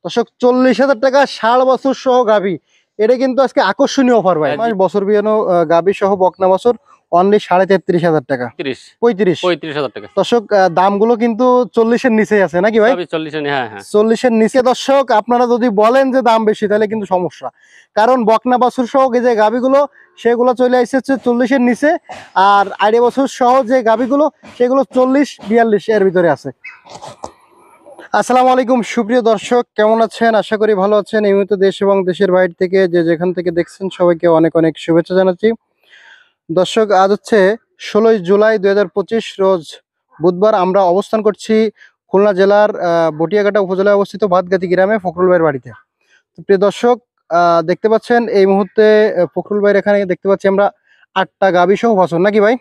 দর্শক 40,000 টাকা 6 বছর সহ গাভী, এটা কিন্তু আজকে আকর্ষণীয় অফার ভাই। বছর বিয়ানো গাভী সহ বকনা বছর অনলি 33,500 টাকা, 35,000 টাকা। দর্শক দামগুলো কিন্তু 40-এর নিচেই আছে নাকি ভাই? 40-এর নিচে। দর্শক আপনারা যদি বলেন যে দাম বেশি তাহলে কিন্তু সমস্যা, কারণ বকনা বছর সহ যে গাভীগুলো সেগুলো চলে আসছে 40-এর নিচে, আর আড়াই বছর সহ যে গাভীগুলো সেগুলো 40-42 এর ভিতরে আছে। আসসালামু আলাইকুম সুপ্রিয় দর্শক, কেমন আছেন? আশা করি ভালো আছেন। এই মুহূর্তে দেশ এবং দেশের বাইরে থেকে যে যেখান থেকে দেখছেন সবাইকে অনেক অনেক শুভেচ্ছা জানাচ্ছি। দর্শক আজ হচ্ছে 16 জুলাই 2025 রোজ বুধবার। আমরা অবস্থান করছি খুলনা জেলার বটিয়াঘাটা উপজেলায় অবস্থিত ভাতগাতি গ্রামে ফখরুল ভাইয়ের বাড়িতে। তো প্রিয় দর্শক দেখতে পাচ্ছেন এই মুহূর্তে ফখরুল ভাইয়ের এখানে দেখতে পাচ্ছি আমরা 8টা গাভী সহ বাছুর নাকি ভাই?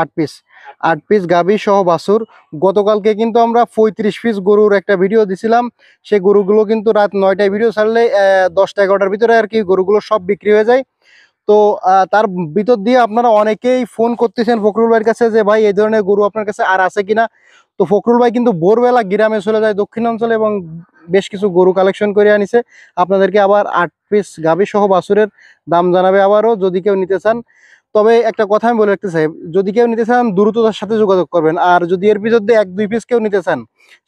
8 পিস গাভী সহ বাছুর। গতকালকে কিন্তু আমরা 35 পিস গরুর একটা ভিডিও দিছিলাম। সেই গরুগুলো কিন্তু রাত 9টায় ভিডিও ছাড়লে 10টা-11টার ভিতরে আর কি গরুগুলো সব বিক্রি হয়ে যায়। তো তার ভিতর দিয়ে আপনারা অনেকেই ফোন করতেছেন ফখরুল ভাইয়ের কাছে যে ভাই এই ধরনের গরু আপনার কাছে আর আছে কিনা। তো ফখরুল ভাই কিন্তু ভোরবেলা গ্রামে চলে যায় দক্ষিণাঞ্চলে এবং বেশ কিছু গরু কালেকশন করে আনিছে। আপনাদেরকে আবার 8 পিস গাভী সহ বাছুরের দাম জানাবে আবারও, যদি কেউ নিতে চান। তবে একটা কথা আমি বলে রাখতে চাই, যদি কেউ নিতে চান দ্রুততার সাথে যোগাযোগ করবেন। আর যদি এর ভিতর দিয়ে 1-2 পিস কেউ নিতে চান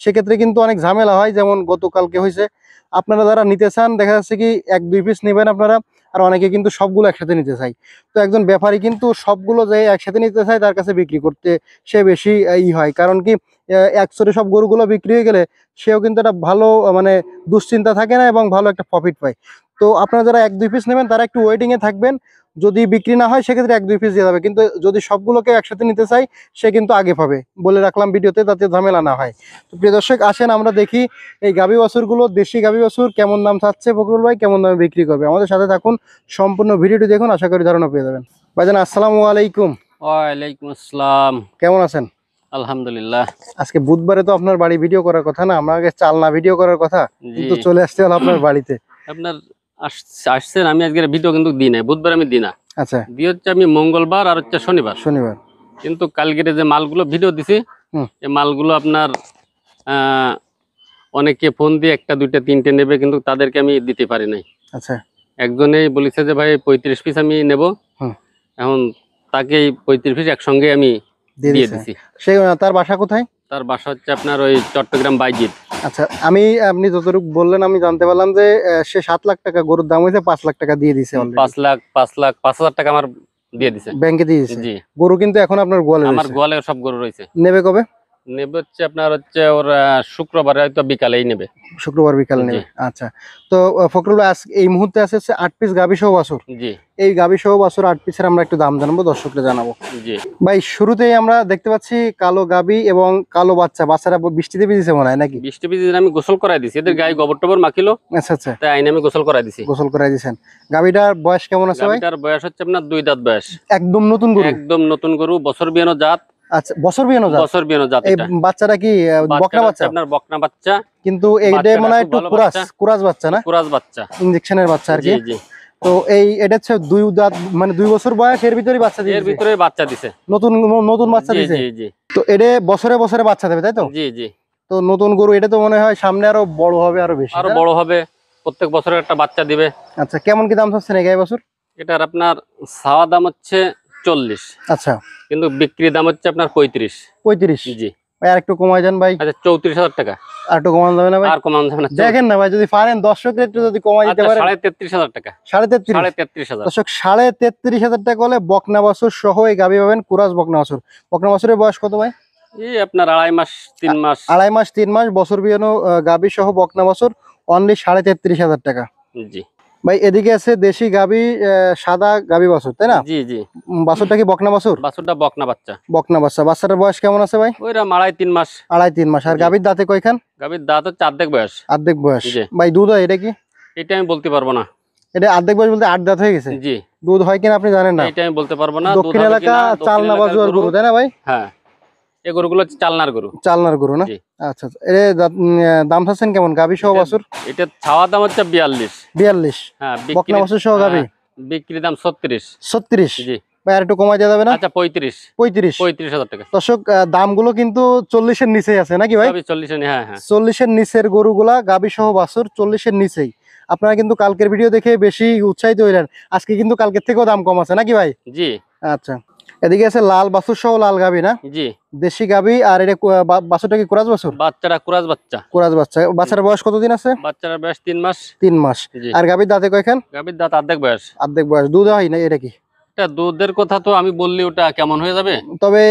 সেক্ষেত্রে কিন্তু অনেক ঝামেলা হয়, যেমন গতকালকে হয়েছে। আপনারা যারা নিতে চান দেখা যাচ্ছে কি 1-2 পিস নেবেন আপনারা, আর অনেকে কিন্তু সবগুলো একসাথে নিতে চাই। তো একজন ব্যাপারী কিন্তু সবগুলো যে একসাথে নিতে চায় তার কাছে বিক্রি করতে সে বেশি হয়, কারণ কি একসাথে সব গরুগুলো বিক্রি হয়ে গেলে সেও কিন্তু একটা ভালো মানে দুশ্চিন্তা থাকে না এবং ভালো একটা প্রফিট পায়। তো আপনারা যারা 1-2 পিস নেবেন তারা একটু ওয়েটিংয়ে থাকবেন। যদি বিক্রি না হয় সেক্ষেত্রে 1-2 পিস দিয়ে যাবে, কিন্তু যদি সবগুলোকে একসাথে নিতে চাই সে কিন্তু আগে পাবে, বলে রাখলাম ভিডিওতে, তাতে ঝামেলা না হয়। তো প্রিয় দর্শক আসেন আমরা দেখি এই গাভী বাছুরগুলো, দেশি গাভী বাছুর কেমন দাম চাচ্ছে ফখরুল ভাই, কেমন দামে বিক্রি করবে। আমাদের সাথে থাকুন, সম্পূর্ণ ভিডিওটি দেখুন, আশা করি ধারণা পেয়ে যাবেন। ভাইজান আসসালামু আলাইকুম। ওয়ালাইকুম আসসালাম। কেমন আছেন? আলহামদুলিল্লাহ। আজকে বুধবারে তো আপনার বাড়ি ভিডিও করার কথা না, আমার আগে চালনা ভিডিও করার কথা, কিন্তু চলে আসতে হলো আপনার বাড়িতে। আপনার আসছেন, আমি আজকে ভিডিও কিন্তু দিই না, বুধবার আমি দিই না। আচ্ছা, দিয়ে হচ্ছে আমি মঙ্গলবার আর হচ্ছে শনিবার। কিন্তু কালকের যে মালগুলো ভিডিও দিছি এই মালগুলো আপনার অনেকে ফোন দিয়ে 1টা 2টা 3টে নেবে, কিন্তু তাদেরকে আমি দিতে পারি নাই। আচ্ছা, একজনেই বলেছে যে ভাই 35 পিস আমি নেব, এখন তাকেই 35 পিস একসঙ্গে আমি দিয়ে দিছি। সেই তার বাসা কোথায়? তার বাসা হচ্ছে আপনার ওই চট্টগ্রাম বাইজিদ। আচ্ছা, আপনি যতটুকু বললেন আমি জানতে পারলাম যে সে 7 লাখ টাকা গরুর দাম হয়েছে, 5 লাখ টাকা দিয়ে দিছে। 5,05,000 টাকা আমার দিয়ে দিছে, ব্যাংকে দিয়ে দিছে। জি। গরু কিন্তু এখন আপনার গোয়ালে, আমার গোয়ালে সব গরু রয়েছে। নেবে কবে? নেবে হচ্ছে আপনার হচ্ছে ওর শুক্রবার হয়তো বিকালেই নেবে, শুক্রবার বিকালে নেবে। আচ্ছা, তো ফখরুল এই মুহূর্তে আছে 8 পিস গাভী সহ বাছুর। জি, এই গাভী সহ বাছুর 8 পিসের আমরা একটু দাম জানাবো, দর্শকদের জানাবো। জি ভাই, শুরুতেই আমরা দেখতে পাচ্ছি কালো গাভী এবং কালো বাচ্চারা বৃষ্টিতে ভিজেছে মনে হয় নাকি? বৃষ্টি ভিজে আমি গোসল করাই দিছি, এদের গায়ে গোবর টোবর মাখিলো। আচ্ছা আচ্ছা, তাই আইনে আমি গোসল করাই দিছি। গোসল করাই দিয়েছেন। গাভীটার বয়স কেমন আছে ভাই? গাভীটার বয়স হচ্ছে আপনার 2 দাঁত বয়স। একদম নতুন গরু? একদম নতুন গরু, বছর বিয়ানো জাত। আচ্ছা, বছর বিয়ানো জাত। এই বাচ্চাটা কি বকনা বাচ্চা? আপনার বকনা বাচ্চা, কিন্তু এইটা মনে হয় একটু কুরাস বাচ্চা না? কুরাস বাচ্চা, ইনজেকশনের বাচ্চা আর কি। জি জি। তো এটা হচ্ছে 2 দাঁত, মানে 2 বছর বয়স, এর ভিতরে বাচ্চা দিয়েছে। এর ভিতরে বাচ্চা দিছে, নতুন বাচ্চা দিয়েছে। জি জি। তো এটা বছরে বছরে বাচ্চা দেবে তাই তো? জি জি। তো নতুন গরু, এটা তো মনে হয় সামনে আরো বড় হবে, আরো বেশি, আরো বড় হবে, প্রত্যেক বছরে একটা বাচ্চা দিবে। আচ্ছা, কেমন কি দাম চাচ্ছেন এই গাভী বাছুর? এটার আপনার চাওয়া দাম হচ্ছে 40। আচ্ছা, কিন্তু বিক্রি দাম হচ্ছে আপনার 35। জি ভাই, আর একটু কমাই দেন ভাই। আচ্ছা, 34,000 টাকা। আর একটু কমানো যাবে না ভাই? আর কমানো যাবে না, দেখেন না ভাই, যদি পারেন দর্শকের একটু যদি কমাই দিতে পারেন। 33,500 টাকা। 33,500। দর্শক 33,500 টাকা হলে বকনা বাছুর সহ এই গাভী পাবেন, কুরাস বকনা বাছুর। বকনা বাছুরের বয়স কত ভাই? এই আপনার 2.5 মাস 3 মাস। 2.5 মাস 3 মাস বছর বিয়ানো গাভী সহ বকনা বাছুর অনলি 33,500 টাকা। জি ভাই, এদিকে আছে দেশি গাভী, সাদা গাভী বাছুর তাই না? জি জি। বাছুরটা কি বকনা বাছুর? বাছুরটা বকনা বাচ্চা। বাচ্চাটার বয়স কেমন আছে ভাই? ওইরা 2.5-3 মাস। 2.5-3 মাস। আর গাভীর দাঁতে কয়খান? গাভীর দাঁত হচ্ছে অর্ধেক বয়স। অর্ধেক বয়স। ভাই, দুধ হয় এটা কি? এটা আমি বলতে পারবো না। এটা অর্ধেক বয়স বলতে 8 দাঁত হয়ে গেছে? জি। দুধ হয় কিনা আপনি জানেন না? এটা আমি বলতে পারবো না। দক্ষিণ এলাকা চালনা বাজুয়ার গরু তাই না ভাই? হ্যাঁ, এই গরুগুলো চালনার গরু না? আচ্ছা, এর দাম চাচ্ছেন কেমন গাভী সহ বাছুর? এটা ছাওয়া দাম হচ্ছে 42। হ্যাঁ, বকনা বাছুর সহ গাভী বিক্রি দাম 36। জি। ভাই আর একটু কমাই দেওয়া যাবে না? আচ্ছা 35 35 টাকা। দর্শক দামগুলো কিন্তু 40-এর নিচেই আছে নাকি ভাই? সবই 40 এর, হ্যাঁ হ্যাঁ 40-এর নিচের গরুগুলা গাবি সহ বাছুর 40-এর নিচেই। আপনারা কিন্তু কালকের ভিডিও দেখে বেশি উৎসাহিত হইলেন, আজকে কিন্তু কালকের থেকেও দাম কম আছে নাকি ভাই? জি। আচ্ছা, এদিকে আছে লাল বাছুর সহ লাল গাবি না? জি। দেশি গাবি। আর এটা বাছুরটা কি কুরাজ বাছুর? বাচ্চাটা কুরাজ বাচ্চা। কুরাজ বাচ্চা। বাচ্চার বয়স কতদিন আছে? বাচ্চার বয়স 3 মাস। 3 মাস। জি। আর গাবির দাঁতে কয়খান? গাভীর দাঁত অর্ধেক বয়স। অর্ধেক বয়স। দুধ হয় না এটা কি? এটা দুধের কথা তো আমি বললি ওটা কেমন হয়ে যাবে, তবে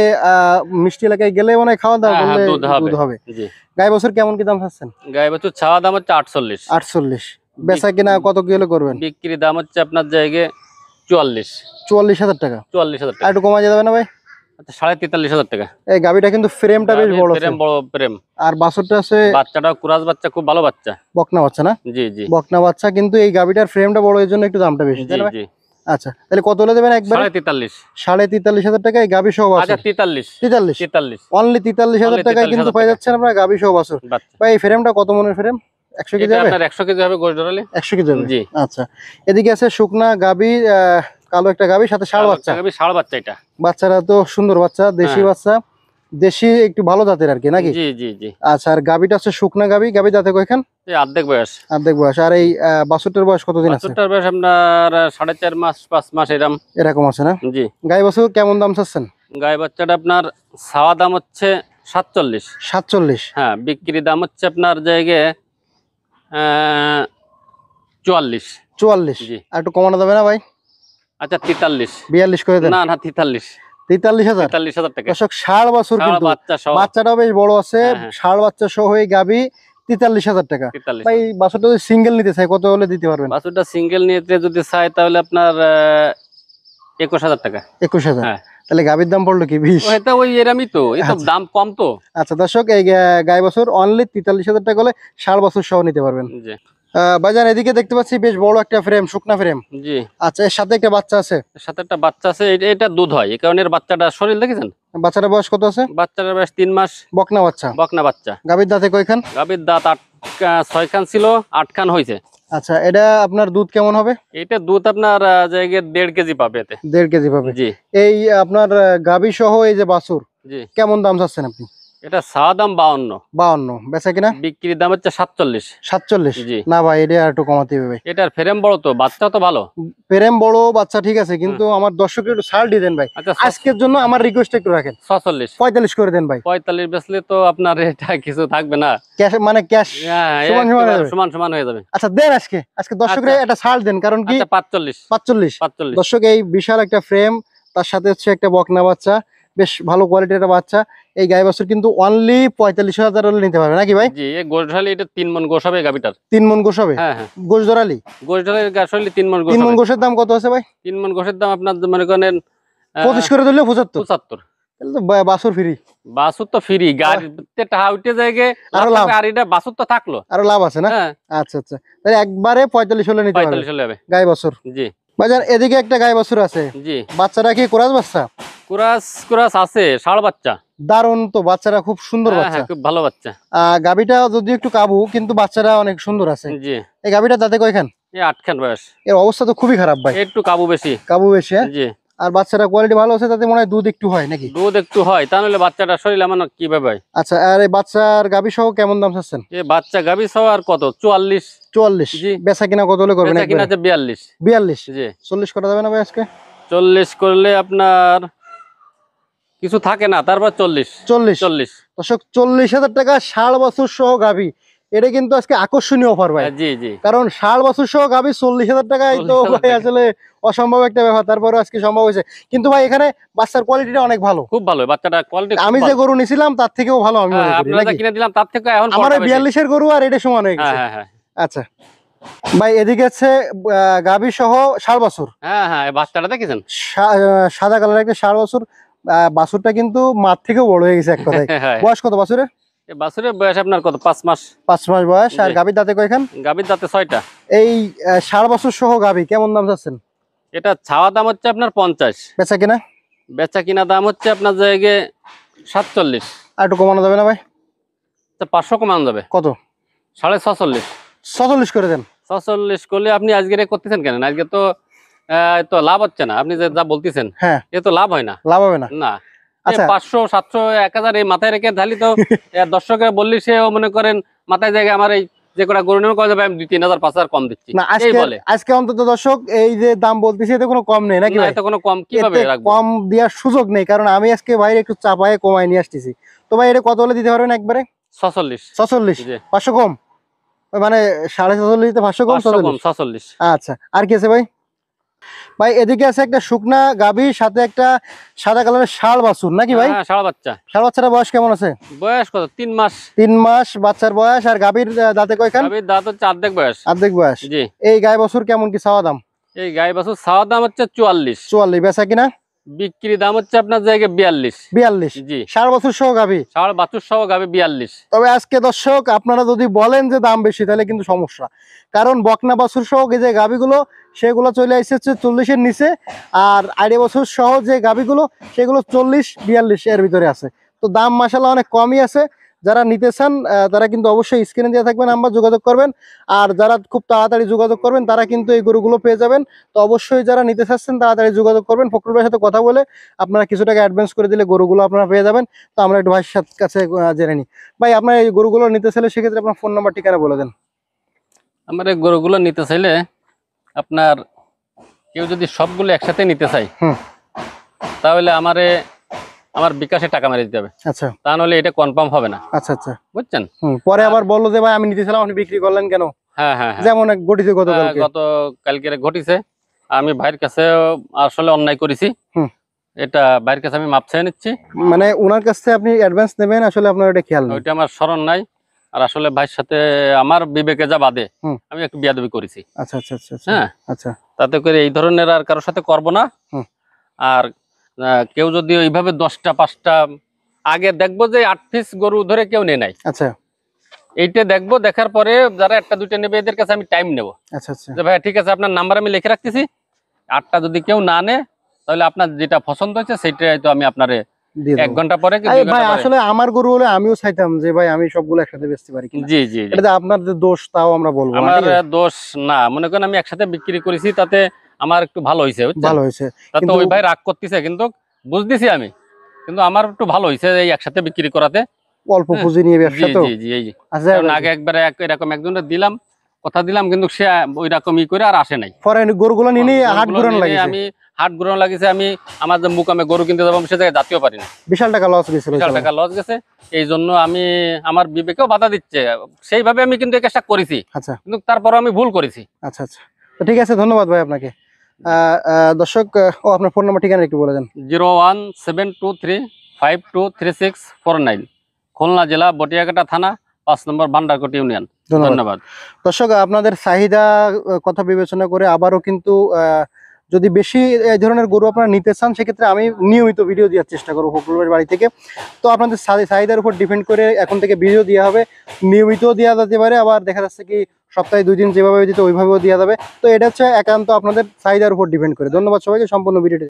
মিষ্টি এলাকায় গেলে মনে হয় খাওয়া দাওয়া হ্যাঁ, করলে হ্যাঁ, দুধ হবে। জি। গাই বছর কেমন কি দাম চাচ্ছেন? গাই বাছুর ছাওয়া দাম হচ্ছে 48। 48। বেচা কিনা কত কিলো করবেন? বিক্রি দাম হচ্ছে আপনার জায়গায় 44। 44,000 টাকা। 44,000 আর টাকা। একটু কমা যাবে না ভাই? আচ্ছা 43,500 টাকা। এই গাবিটা কিন্তু ফ্রেমটা বেশ বড় আছে। প্রেম বড় প্রেম। আর বাছুরটা আছে বাচ্চাটা কুরাজ বাচ্চা, খুব ভালো বাচ্চা। বকনা বাচ্চা না? জি জি বকনা বাচ্চা, কিন্তু এই গাবিটার ফ্রেমটা বড়, এর জন্য একটু দামটা বেশি, জি তাই না ভাই? জি। আচ্ছা, তাহলে কত হলে দেবেন একবার? 43.5। 43,500 টাকা এই গাবি সহ আচ্ছা বাছুর। 43। 43 অনলি 43,000 টাকায় কিন্তু পেয়ে যাচ্ছেন আপনারা গাবি সহ বাছুর। বাচ্চা। ভাই এই ফ্রেমটা কত মনের ফ্রেম? 100 কেজি এটা হবে? আপনার 100 কেজি হবে গোশ ধরালে। 100 কেজি হবে। জি। আচ্ছা, এদিকে আছে শুকনা গাবি, কালো একটা গাবি সাথে ষাঁড় বাচ্চা। গাভী ষাঁড় বাচ্চা এটা। বাচ্চারা তো সুন্দর বাচ্চা, দেশি হ্যাঁ। বাচ্চা, দেশি একটু ভালো জাতের আর কি নাকি? জি জি জি। আচ্ছা, আর গাবিটা আছে শুকনা গাবি। গাবি দাঁতে কয়খান? এই অর্ধেক বয়স। অর্ধেক বয়স। আর এই বাছুরটার বয়স কতদিন আছে? বাছুরটার বয়স আপনার 4.5 মাস 5 মাস এরকম। এরকম আছে না? জি। গাই বাছুর কেমন দাম চাচ্ছেন? গাই বাচ্চাটা আপনার ছাওয়া দাম হচ্ছে 47। 47। হ্যাঁ, বিক্রি দাম হচ্ছে আপনার জায়গায় 44। 44। জি। আর একটু কমানো যাবে না ভাই? আচ্ছা 43। 42 করে দেন। না না 43। 43,000। 43,000 টাকা। দর্শক ষাঁড় বাছুর ষাঁড় কিন্তু, বাচ্চা সহ। বাচ্চাটাও বেশ বড় আছে। হ্যাঁ, হ্যাঁ। ষাঁড় বাচ্চা সহ এই গাবি 43,000 টাকা। 43। ভাই বাছুরটা যদি সিঙ্গেল নিতে চাই কত হলে দিতে পারবেন? বাছুরটা সিঙ্গেল নিতে যদি চাই তাহলে আপনার 21,000 টাকা। 21,000। হ্যাঁ। তাহলে গাবির দাম পড়লো কি 20? এটা ওই এরামই তো, এই তো দাম কম তো। আচ্ছা দর্শক, এই গাই বাছুর অনলি 43,000 টাকা হলে ষাঁড় বাছুর সহ নিতে পারবেন। জি ভাইজান এদিকে দেখতে পাচ্ছি বেশ বড় একটা ফ্রেম, শুকনা ফ্রেম। জি। আচ্ছা, এর সাথে একটা বাচ্চা আছে। এর সাথে একটা বাচ্চা আছে, এটা দুধ হয়, এই কারণে এর বাচ্চাটা শরীর দেখেছেন। বাচ্চাটার বয়স কত আছে? বাচ্চাটার বয়স 3 মাস। বকনা বাচ্চা। বকনা বাচ্চা। গাবির দাঁতে কয়খান? গাভীর দাঁত 6 খান ছিল, 8 খান হয়েছে। আচ্ছা, এটা আপনার দুধ কেমন হবে? এটা দুধ আপনার জায়গায় 1.5 কেজি পাবে এতে। 1.5 কেজি পাবে। জি এই আপনার গাবি সহ এই যে বাছুর, জি। কেমন দাম চাচ্ছেন আপনি? এটা ছাওয়া দাম 52। 52। বেচা কিনা? বিক্রির দাম হচ্ছে 47। 47। জি। না ভাই, এটা আর একটু কমাতে হবে ভাই। এটার ফ্রেম বড় তো, বাচ্চা তো ভালো। ফ্রেম বড়, বাচ্চা ঠিক আছে, কিন্তু আমার দর্শকের একটু ছাড় দিয়ে দেন ভাই। আচ্ছা আজকের জন্য আমার রিকোয়েস্ট একটু রাখেন। 46। 45 করে দেন ভাই। 45 বেচলে তো আপনার এটা কিছু থাকবে না। ক্যাশ মানে ক্যাশ হ্যাঁ, সমান সমান হয়ে যাবে। সমান সমান হয়ে যাবে। আচ্ছা দেন, আজকে দর্শকরা আচ্ছা। একটা ছাড় দেন, কারণ কি আচ্ছা 45। 45। দর্শক এই বিশাল একটা ফ্রেম, তার সাথে হচ্ছে একটা বকনা বাচ্চা, বেশ ভালো কোয়ালিটির একটা বাচ্চা। এই গাই বাছুর কিন্তু অনলি 45,000 হলে নিতে পারবে নাকি ভাই? জি, এই গোশ ঢালি এটা 3 মণ গোশ হবে গাবিটার। 3 মণ গোশ হবে? হ্যাঁ হ্যাঁ। গোশ ধরালি গোশ ঢালির আসলে 3 মণ গোশ 3 মণ হবে। গোশের দাম কত আছে ভাই? 3 মণ গোশের দাম আপনার মনে করেন 25 করে দিলে 75। 75। তাহলে তো বাছুর ফ্রি। বাছুর তো ফ্রি, গাড়িতে টাকা উঠে জায়গায় আরো লাভ। আর এটা বাছুর তো থাকলো। আরো লাভ আছে না? হ্যাঁ। আচ্ছা আচ্ছা, তাহলে একবারে 45 হলে নিতে পারবে 45 হলে হবে। গাই বাছুর। জি বাজার এদিকে একটা গাই বাছুর আছে। জি। বাচ্চাটা কি কোরাস বাচ্চা? কুরাস কুরাস আছে, ষাঁড় বাচ্চা। দারুণ তো, বাচ্চারা খুব সুন্দর হ্যাঁ বাচ্চা। হ্যাঁ, খুব ভালো বাচ্চা। গাবিটা যদি একটু কাবু, কিন্তু বাচ্চারা অনেক সুন্দর আছে। জি। এই গাবিটা দাঁতে কয়খান? এই 8 খান বয়স। এর অবস্থা তো খুবই খারাপ ভাই। একটু কাবু বেশি। কাবু বেশি, হ্যাঁ? জি। আর বাচ্চারা কোয়ালিটি ভালো আছে, তাতে মনে হয় দুধ একটু হয় নাকি? দুধ একটু হয়, তা নাহলে বাচ্চাটা শরীর এমন কিভাবে হয়। আচ্ছা, আর এই বাচ্চার গাবি সহ কেমন দাম চাচ্ছেন? এই বাচ্চা গাবি সহ আর কত? 44। 44। জি। বেচা কিনা কত হলে করবেন? বেচা কিনা আছে 42। 42। জি। 40 করা যাবে না ভাই আজকে? 40 করলে আপনার কিছু থাকে না, তারপর 40। 40। দর্শক 40,000 টাকা ষাঁড় বাছুর সহ গাবি, এটা কিন্তু আজকে আকর্ষণীয় অফার ভাই। জি জি। কারণ ষাঁড় বাছুর সহ গাবি 40,000 টাকায় তো 40,000 ভাই আসলে অসম্ভব একটা ব্যাপার, তারপরে আজকে সম্ভব হয়েছে। কিন্তু ভাই এখানে বাচ্চার কোয়ালিটিটা অনেক ভালো, খুব ভালো বাচ্চাটা কোয়ালিটি। আমি যে গরু নিছিলাম তার থেকেও ভালো আমি মনে করি আপনারা নাকি? কিনে দিলাম তার থেকে এখন আমার 42-এর গরু আর এটা সমান হয়ে হ্যাঁ গেছে। হ্যাঁ হ্যাঁ। আচ্ছা ভাই, এদিকে আছে গাবি সহ ষাঁড় বাছুর। হ্যাঁ হ্যাঁ, এই বাচ্চাটা দেখেছেন? সাদা কালার একটা ষাঁড় বাছুর। বাছুরটা কিন্তু মাঠ থেকেও বড় হয়ে গেছে এক কথায়। হ্যাঁ। বয়স কত বাছুরের? এই বাছুরের বয়স আপনার কত? 5 মাস। 5 মাস বয়স। আর জি। গাবির দাঁতে কয়খান? গাবির দাঁতে 6টা। এই ষাঁড় বাছুর সহ গাবি কেমন দাম চাচ্ছেন? এটা ছাওয়া দাম হচ্ছে আপনার 50। বেচা কিনা? বেচা কিনা দাম হচ্ছে আপনার জায়গায় 47। আর একটু কমানো যাবে না ভাই? 500 কমানো যাবে। কত? 46.5। 46 করে দেন। 46 করলে আপনি আজকে করতেছেন কেন? আজকে তো তো লাভ হচ্ছে না, আপনি যে যা বলতেছেন হ্যাঁ এ তো লাভ হয় না। লাভ হবে না। না, আচ্ছা 500 700 1000 এই মাথায় রেখে ঢালি তো দর্শকের বললি সেও মনে করেন মাথায় জায়গায় আমার এই যে কটা গরু নেব কয়ে যাবে আমি 2-3000 5000 কম দিচ্ছি, না, এই আজকে বলে। আজকে অন্তত দর্শক এই যে দাম বলতেছি এতে কোনো কম নেই নাকি না, ভাই? এতে কোনো কম কিভাবে এতে রাখবো? কম দেওয়ার সুযোগ নেই, কারণ আমি আজকে বাইরে একটু চাপায়ে কমায় নিয়ে আসতেছি। তো ভাই এটা কত হলে দিতে পারবেন একবারে? 46। 46, জি। 500 কম, মানে 46.5 তে 500 কম, 500 কম 46। 46। আচ্ছা, আর কি আছে ভাই? ভাই এদিকে আছে একটা শুকনা গাভী, সাথে একটা সাদা কালারের ষাঁড় বাছুর নাকি ভাই? হ্যাঁ, ষাঁড় বাচ্চা। ষাঁড় বাচ্চাটা বয়স কেমন আছে? বয়স কত? 3 মাস। 3 মাস বাচ্চার বয়স। আর গাভীর দাঁতে কয়খান? গাভীর দাঁত হচ্ছে অর্ধেক বয়স। অর্ধেক বয়স। জি। এই গায়ে বছর কেমন কি চাওয়া দাম? এই গাই বাছুর চাওয়া দাম হচ্ছে 44। 44, বেচা কিনা? বিক্রি দাম হচ্ছে আপনার জায়গায় 42। 42। জি। ষাঁড় বছর সহ গাভী। ষাঁড় বাছুর সহ গাভী 42। তবে আজকে দর্শক আপনারা যদি বলেন যে দাম বেশি তাহলে কিন্তু সমস্যা, কারণ বকনা বাছুর সহ যে গাভীগুলো সেগুলো চলে এসেছে 40-এর নিচে, আর আড়ে বছর সহ যে গাভীগুলো সেগুলো 40-42 এর ভিতরে আছে। তো দাম মাশাআল্লাহ অনেক কমই আছে। যারা নিতে চান তারা কিন্তু অবশ্যই স্ক্রিনে দেওয়া থাকবে নাম্বার, যোগাযোগ করবেন। আর যারা খুব তাড়াতাড়ি যোগাযোগ করবেন তারা কিন্তু এই গরুগুলো পেয়ে যাবেন। তো অবশ্যই যারা নিতে চাচ্ছেন তাড়াতাড়ি যোগাযোগ করবেন। ফখরুল ভাইয়ের সাথে কথা বলে আপনারা কিছু টাকা অ্যাডভান্স করে দিলে গরুগুলো আপনারা পেয়ে যাবেন। তো আমরা একটু ভাইয়ের কাছে জেনে নিই। ভাই আপনার এই গরুগুলো নিতে চাইলে সেক্ষেত্রে আপনার ফোন নাম্বার ঠিকানা বলে দেন। আমার এই গরুগুলো নিতে চাইলে আপনার কেউ যদি সবগুলো একসাথে নিতে চাই তাহলে আমার বিকাশে টাকা মেরে দিতে হবে। আচ্ছা, তা নাহলে এটা কনফার্ম হবে না। আচ্ছা আচ্ছা, বুঝছেন? পরে আবার বললো যে ভাই আমি নিতেছিলাম আপনি বিক্রি করলেন কেন? হ্যাঁ হ্যাঁ হ্যাঁ। যেমন এক ঘটিছে গতকালকে। গত কালকে ঘটিছে, আমি ভাইয়ের কাছে আসলে অন্যায় করেছি। এটা ভাইয়ের কাছে আমি মাপ চেয়ে নিচ্ছি। মানে ওনার কাছ থেকে আপনি অ্যাডভান্স নেবেন, আসলে আপনার এটা খেয়াল নেই। ওইটা আমার স্মরণ নাই। আর আসলে ভাইয়ের সাথে আমার বিবেকে যা বাদে আমি একটু বিয়াদবি করেছি। আচ্ছা আচ্ছা আচ্ছা আচ্ছা। হ্যাঁ, আচ্ছা, তাতে করে এই ধরনের আর কারোর সাথে করব না। আর কেউ যদি ওইভাবে 10টা 5টা আগে দেখবো যে 8 পিস গরু ধরে কেউ নেয় নাই, আচ্ছা এইটা দেখবো, দেখার পরে যারা 1টা 2টা নেবে এদের কাছে আমি টাইম নেব। আচ্ছা আচ্ছা। যে ভাই ঠিক আছে আপনার নাম্বার আমি লিখে রাখতেছি, 8টা যদি কেউ না নেয় তাহলে আপনার যেটা পছন্দ হয়েছে সেটাই তো আমি আপনারে 1 ঘন্টা পরে কি 2 ঘন্টা ভাই পরে। আসলে আমার গরু হলে আমিও চাইতাম যে ভাই আমি সবগুলো একসাথে বেচতে পারি কিনা। জি জি, এটা আপনার যে দোষ তাও আমরা বলবো না, আমার ঠিক আছে? দোষ না, মনে করেন আমি একসাথে বিক্রি করেছি তাতে আমার একটু ভালো হয়েছে, ভালো হয়েছে। তাতে ওই ভাই রাগ করতেছে কিন্তু বুঝতেছি আমি, কিন্তু আমার একটু ভালো হয়েছে এই একসাথে বিক্রি করাতে। অল্প পুঁজি নিয়ে ব্যবসা তো। জি জি, এই যে আচ্ছা, আগে একবারে এরকম একজনের দিলাম, কথা দিলাম, কিন্তু সে ওই রকমই করে আর আসে নাই। পরে গরুগুলো নিয়ে হাট ঘুরানো লাগিয়েছে। আমি হাট ঘুরানো লাগিয়েছে, আমি আমার যে মুকামে গরু কিনতে যাবো সে জায়গায় জাতীয় পারি না, বিশাল টাকা লস গেছিল। বিশাল টাকা লস গেছে। এই জন্য আমি আমার বিবেকেও বাধা দিচ্ছে, সেইভাবে আমি কিন্তু এই কাজটা করেছি। আচ্ছা, কিন্তু তারপরে আমি ভুল করেছি। আচ্ছা আচ্ছা, তো ঠিক আছে, ধন্যবাদ ভাই আপনাকে। দর্শক আপনার ফোন নাম্বার ঠিকানা একটু বলে দেন। 01723523649, খুলনা জেলা বটিয়াঘাটা থানা, 5 নম্বর ভান্ডারকোট ইউনিয়ন। ধন্যবাদ। দর্শক আপনাদের চাহিদা কথা বিবেচনা করে আবারও কিন্তু যদি বেশি এই ধরনের গরু আপনারা নিতে চান সেক্ষেত্রে আমি নিয়মিত ভিডিও দেওয়ার চেষ্টা করবো ফখরুলের বাড়ি থেকে। তো আপনাদের চাহিদার উপর ডিপেন্ড করে এখন থেকে ভিডিও দেওয়া হবে, নিয়মিত দেওয়া যেতে পারে, আবার দেখা যাচ্ছে কি সপ্তাহে 2 দিন যেভাবে দিতে ওইভাবেও দেওয়া যাবে। তো এটা হচ্ছে একান্ত আপনাদের চাহিদার উপর ডিপেন্ড করে। ধন্যবাদ সবাইকে সম্পূর্ণ ভিডিওটি